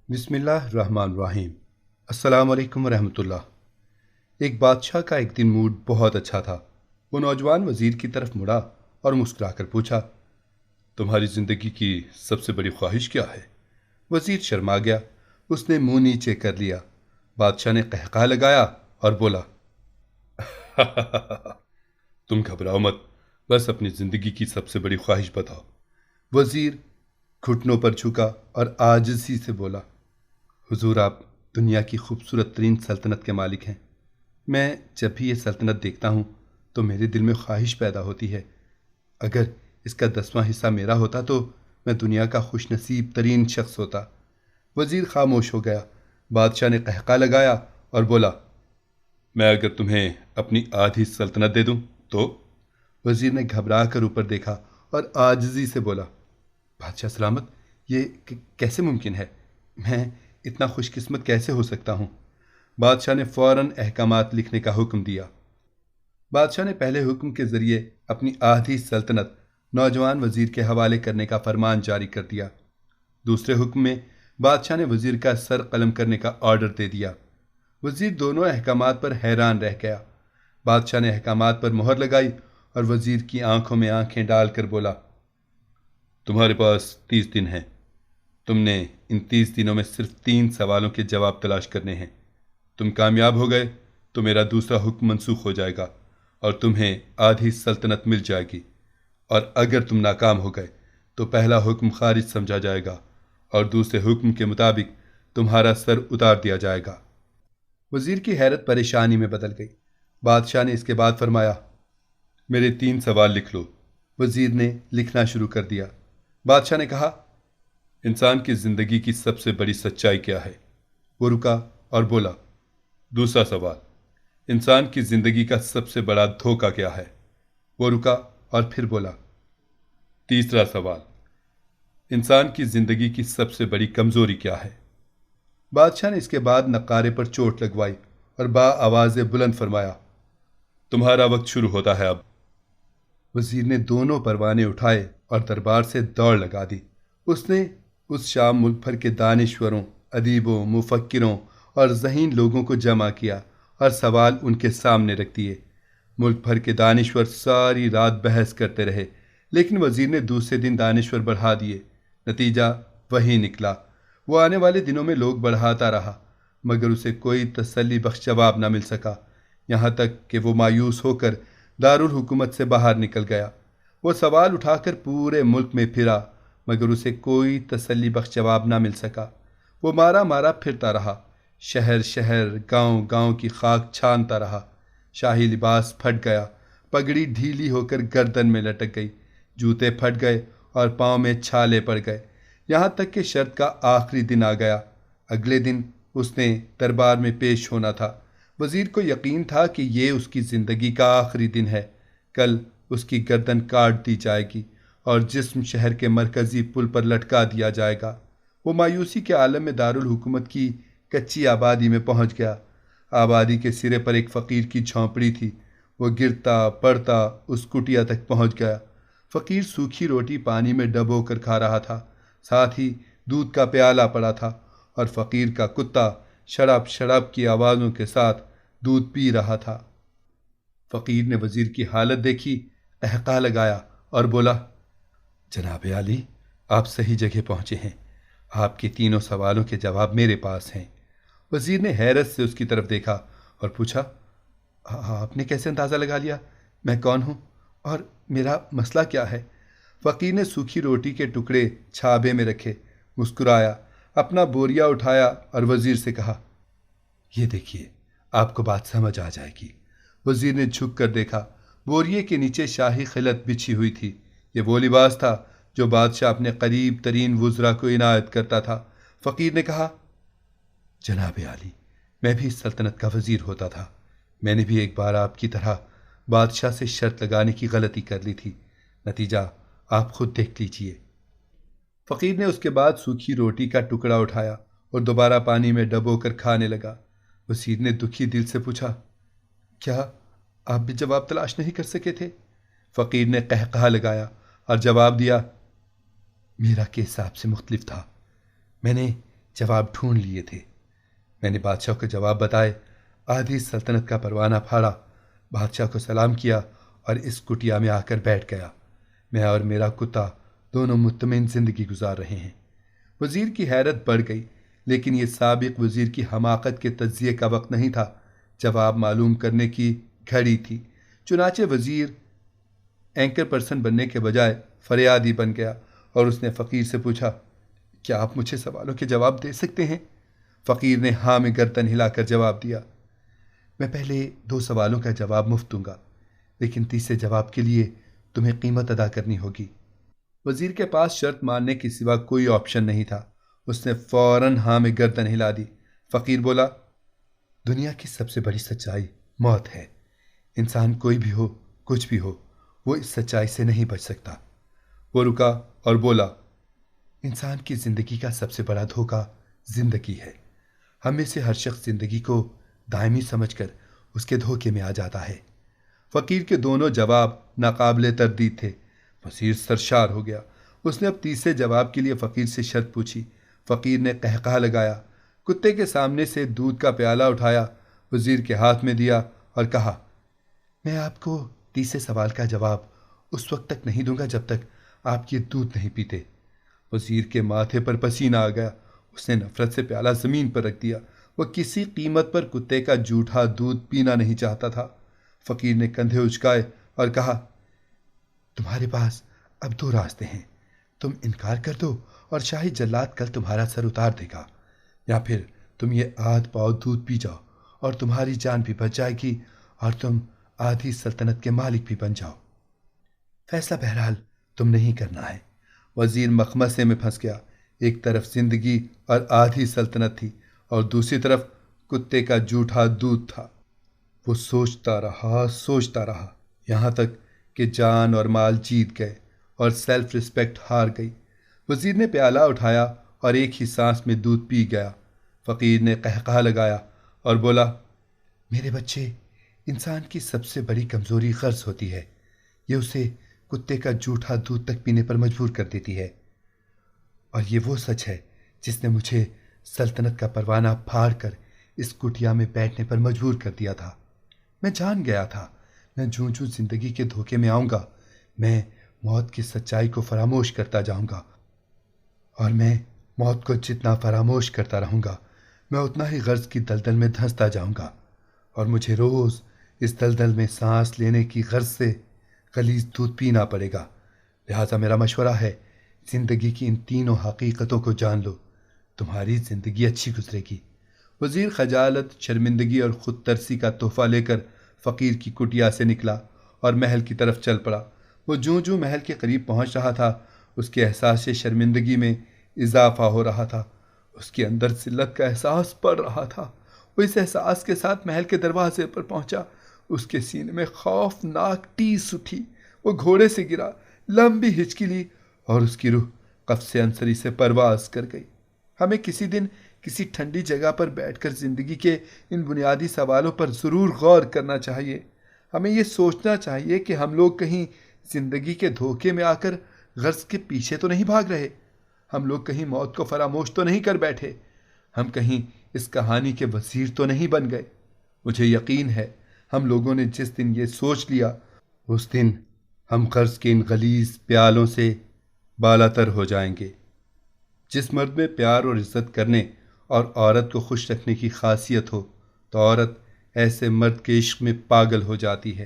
بسم اللہ الرحمن الرحیم۔ السلام علیکم ورحمۃ اللہ۔ ایک بادشاہ کا ایک دن موڈ بہت اچھا تھا۔ وہ نوجوان وزیر کی طرف مڑا اور مسکرا کر پوچھا، تمہاری زندگی کی سب سے بڑی خواہش کیا ہے؟ وزیر شرما گیا۔ اس نے منہ نیچے کر لیا۔ بادشاہ نے قہقہ لگایا اور بولا، تم گھبراؤ مت، بس اپنی زندگی کی سب سے بڑی خواہش بتاؤ۔ وزیر گھٹنوں پر جھکا اور عاجزی سے بولا، حضور آپ دنیا کی خوبصورت ترین سلطنت کے مالک ہیں۔ میں جب بھی یہ سلطنت دیکھتا ہوں تو میرے دل میں خواہش پیدا ہوتی ہے، اگر اس کا 10واں حصہ میرا ہوتا تو میں دنیا کا خوش نصیب ترین شخص ہوتا۔ وزیر خاموش ہو گیا۔ بادشاہ نے قہقہ لگایا اور بولا، میں اگر تمہیں اپنی آدھی سلطنت دے دوں تو؟ وزیر نے گھبرا کر اوپر دیکھا اور عاجزی سے بولا، بادشاہ سلامت، یہ کیسے ممکن ہے؟ میں اتنا خوش قسمت کیسے ہو سکتا ہوں؟ بادشاہ نے فوراً احکامات لکھنے کا حکم دیا۔ بادشاہ نے پہلے حکم کے ذریعے اپنی آدھی سلطنت نوجوان وزیر کے حوالے کرنے کا فرمان جاری کر دیا۔ دوسرے حکم میں بادشاہ نے وزیر کا سر قلم کرنے کا آرڈر دے دیا۔ وزیر دونوں احکامات پر حیران رہ گیا۔ بادشاہ نے احکامات پر مہر لگائی اور وزیر کی آنکھوں میں آنکھیں ڈال کر بولا، تمہارے پاس 30 دن ہیں۔ تم نے ان 30 دنوں میں صرف 3 سوالوں کے جواب تلاش کرنے ہیں۔ تم کامیاب ہو گئے تو میرا دوسرا حکم منسوخ ہو جائے گا اور تمہیں آدھی سلطنت مل جائے گی، اور اگر تم ناکام ہو گئے تو پہلا حکم خارج سمجھا جائے گا اور دوسرے حکم کے مطابق تمہارا سر اتار دیا جائے گا۔ وزیر کی حیرت پریشانی میں بدل گئی۔ بادشاہ نے اس کے بعد فرمایا، میرے 3 سوال لکھ لو۔ وزیر نے لکھنا شروع کر دیا۔ بادشاہ نے کہا، انسان کی زندگی کی سب سے بڑی سچائی کیا ہے؟ وہ رکا اور بولا، دوسرا سوال، انسان کی زندگی کا سب سے بڑا دھوکہ کیا ہے؟ وہ رکا اور پھر بولا، تیسرا سوال، انسان کی زندگی کی سب سے بڑی کمزوری کیا ہے؟ بادشاہ نے اس کے بعد نقارے پر چوٹ لگوائی اور با آواز بلند فرمایا، تمہارا وقت شروع ہوتا ہے اب۔ وزیر نے دونوں پروانے اٹھائے اور دربار سے دوڑ لگا دی۔ اس نے اس شام ملک بھر کے دانشوروں، ادیبوں، مفکروں اور ذہین لوگوں کو جمع کیا اور سوال ان کے سامنے رکھ دیے۔ ملک بھر کے دانشور ساری رات بحث کرتے رہے، لیکن وزیر نے دوسرے دن دانشور بڑھا دیے۔ نتیجہ وہی نکلا۔ وہ آنے والے دنوں میں لوگ بڑھاتا رہا، مگر اسے کوئی تسلی بخش جواب نہ مل سکا، یہاں تک کہ وہ مایوس ہو کر دارالحکومت سے باہر نکل گیا۔ وہ سوال اٹھا کر پورے ملک میں پھرا، مگر اسے کوئی تسلی بخش جواب نہ مل سکا۔ وہ مارا مارا پھرتا رہا، شہر شہر، گاؤں گاؤں کی خاک چھانتا رہا۔ شاہی لباس پھٹ گیا، پگڑی ڈھیلی ہو کر گردن میں لٹک گئی، جوتے پھٹ گئے اور پاؤں میں چھالے پڑ گئے، یہاں تک کہ شرط کا آخری دن آ گیا۔ اگلے دن اس نے دربار میں پیش ہونا تھا۔ وزیر کو یقین تھا کہ یہ اس کی زندگی کا آخری دن ہے۔ کل اس کی گردن کاٹ دی جائے گی اور جسم شہر کے مرکزی پل پر لٹکا دیا جائے گا۔ وہ مایوسی کے عالم میں دارالحکومت کی کچی آبادی میں پہنچ گیا۔ آبادی کے سرے پر ایک فقیر کی جھونپڑی تھی۔ وہ گرتا پڑتا اس کٹیا تک پہنچ گیا۔ فقیر سوکھی روٹی پانی میں ڈبو کر کھا رہا تھا، ساتھ ہی دودھ کا پیالہ پڑا تھا، اور فقیر کا کتا شڑپ شڑپ کی آوازوں کے ساتھ دودھ پی رہا تھا۔ فقیر نے وزیر کی حالت دیکھی، قہقہ لگایا اور بولا، جناب عالی، آپ صحیح جگہ پہنچے ہیں، آپ کے تینوں سوالوں کے جواب میرے پاس ہیں۔ وزیر نے حیرت سے اس کی طرف دیکھا اور پوچھا، آپ نے کیسے اندازہ لگا لیا میں کون ہوں اور میرا مسئلہ کیا ہے؟ فقیر نے سوکھی روٹی کے ٹکڑے چھابے میں رکھے، مسکرایا، اپنا بوریا اٹھایا اور وزیر سے کہا، یہ دیکھیے، آپ کو بات سمجھ آ جائے گی۔ وزیر نے جھک کر دیکھا، بوریے کے نیچے شاہی خلعت بچھی ہوئی تھی۔ یہ وہ لباس تھا جو بادشاہ اپنے قریب ترین وزراء کو عنایت کرتا تھا۔ فقیر نے کہا، جناب عالی، میں بھی اس سلطنت کا وزیر ہوتا تھا۔ میں نے بھی ایک بار آپ کی طرح بادشاہ سے شرط لگانے کی غلطی کر لی تھی، نتیجہ آپ خود دیکھ لیجئے۔ فقیر نے اس کے بعد سوکھی روٹی کا ٹکڑا اٹھایا اور دوبارہ پانی میں ڈبو کر کھانے لگا۔ وزیر نے دکھی دل سے پوچھا، کیا آپ بھی جواب تلاش نہیں کر سکے تھے؟ فقیر نے قہقہ لگایا اور جواب دیا، میرا کیس آپ سے مختلف تھا۔ میں نے جواب ڈھونڈ لیے تھے۔ میں نے بادشاہ کو جواب بتائے، آدھی سلطنت کا پروانہ پھاڑا، بادشاہ کو سلام کیا اور اس کٹیا میں آ کر بیٹھ گیا۔ میں اور میرا کتا دونوں مطمئن زندگی گزار رہے ہیں۔ وزیر کی حیرت بڑھ گئی، لیکن یہ سابق وزیر کی حماقت کے تجزیے کا وقت نہیں تھا، جواب معلوم کرنے کی گھڑی تھی۔ چنانچہ وزیر اینکر پرسن بننے کے بجائے فریادی بن گیا اور اس نے فقیر سے پوچھا، کیا آپ مجھے سوالوں کے جواب دے سکتے ہیں؟ فقیر نے ہاں میں گردن ہلا کر جواب دیا، میں پہلے 2 سوالوں کا جواب مفت دوں گا، لیکن تیسرے جواب کے لیے تمہیں قیمت ادا کرنی ہوگی۔ وزیر کے پاس شرط ماننے کے سوا کوئی آپشن نہیں تھا۔ اس نے فوراً ہاں میں گردن ہلا دی۔ فقیر بولا، دنیا کی سب سے بڑی سچائی موت ہے۔ انسان کوئی بھی ہو، کچھ بھی ہو، وہ اس سچائی سے نہیں بچ سکتا۔ وہ رکا اور بولا، انسان کی زندگی کا سب سے بڑا دھوکہ زندگی ہے۔ ہم میں سے ہر شخص زندگی کو دائمی سمجھ کر اس کے دھوکے میں آ جاتا ہے۔ فقیر کے دونوں جواب ناقابل تردید تھے۔ وزیر سرشار ہو گیا۔ اس نے اب تیسرے جواب کے لیے فقیر سے شرط پوچھی۔ فقیر نے قہقہہ لگایا، کتے کے سامنے سے دودھ کا پیالہ اٹھایا، وزیر کے ہاتھ میں دیا اور کہا، میں آپ کو تیسرے سوال کا جواب اس وقت تک نہیں دوں گا جب تک آپ یہ دودھ نہیں پیتے۔ وزیر کے ماتھے پر پسینہ آ گیا۔ اس نے نفرت سے پیالہ زمین پر رکھ دیا۔ وہ کسی قیمت پر کتے کا جھوٹا دودھ پینا نہیں چاہتا تھا۔ فقیر نے کندھے اچکائے اور کہا، تمہارے پاس اب 2 راستے ہیں، تم انکار کر دو اور شاہی جلاد کل تمہارا سر اتار دے گا، یا پھر تم یہ آدھ پاؤ دودھ پی جاؤ اور تمہاری جان بھی بچ جائے گی اور تم آدھی سلطنت کے مالک بھی بن جاؤ۔ فیصلہ بہرحال تم نہیں کرنا ہے۔ وزیر مخمصے میں پھنس گیا۔ ایک طرف زندگی اور آدھی سلطنت تھی اور دوسری طرف کتے کا جھوٹا دودھ تھا۔ وہ سوچتا رہا یہاں تک کہ جان اور مال جیت گئے اور سیلف رسپیکٹ ہار گئی۔ وزیر نے پیالہ اٹھایا اور ایک ہی سانس میں دودھ پی گیا۔ فقیر نے قہقہہ لگایا اور بولا، میرے بچے، انسان کی سب سے بڑی کمزوری غرض ہوتی ہے، یہ اسے کتے کا جھوٹا دودھ تک پینے پر مجبور کر دیتی ہے، اور یہ وہ سچ ہے جس نے مجھے سلطنت کا پروانہ پھاڑ کر اس کٹیا میں بیٹھنے پر مجبور کر دیا تھا۔ میں جان گیا تھا، میں جوں جوں زندگی کے دھوکے میں آؤں گا، میں موت کی سچائی کو فراموش کرتا جاؤں گا، اور میں موت کو جتنا فراموش کرتا رہوں گا، میں اتنا ہی غرض کی دلدل میں دھنستا جاؤں گا، اور مجھے روز اس دلدل میں سانس لینے کی غرض سے غلیظ دودھ پینا پڑے گا۔ لہٰذا میرا مشورہ ہے، زندگی کی ان تینوں حقیقتوں کو جان لو، تمہاری زندگی اچھی گزرے گی۔ وزیر خجالت، شرمندگی اور خود ترسی کا تحفہ لے کر فقیر کی کٹیا سے نکلا اور محل کی طرف چل پڑا۔ وہ جوں جوں محل کے قریب پہنچ رہا تھا، اس کے احساس شرمندگی میں اضافہ ہو رہا تھا۔ اس کے اندر ذلت کا احساس بڑھ رہا تھا۔ وہ اس احساس کے ساتھ محل کے دروازے پر پہنچا۔ اس کے سینے میں خوفناک ٹیس اٹھی۔ وہ گھوڑے سے گرا، لمبی ہچکی لی اور اس کی روح قفس انصری سے پرواز کر گئی۔ ہمیں کسی دن کسی ٹھنڈی جگہ پر بیٹھ کر زندگی کے ان بنیادی سوالوں پر ضرور غور کرنا چاہیے۔ ہمیں یہ سوچنا چاہیے کہ ہم لوگ کہیں زندگی کے دھوکے میں آ کر غرض کے پیچھے تو نہیں بھاگ رہے، ہم لوگ کہیں موت کو فراموش تو نہیں کر بیٹھے، ہم کہیں اس کہانی کے وزیر تو نہیں بن گئے۔ مجھے یقین ہے ہم لوگوں نے جس دن یہ سوچ لیا، اس دن ہم غرض کے ان غلیظ پیالوں سے بالاتر ہو جائیں گے۔ جس مرد میں پیار اور عزت کرنے اور عورت کو خوش رکھنے کی خاصیت ہو، تو عورت ایسے مرد کے عشق میں پاگل ہو جاتی ہے۔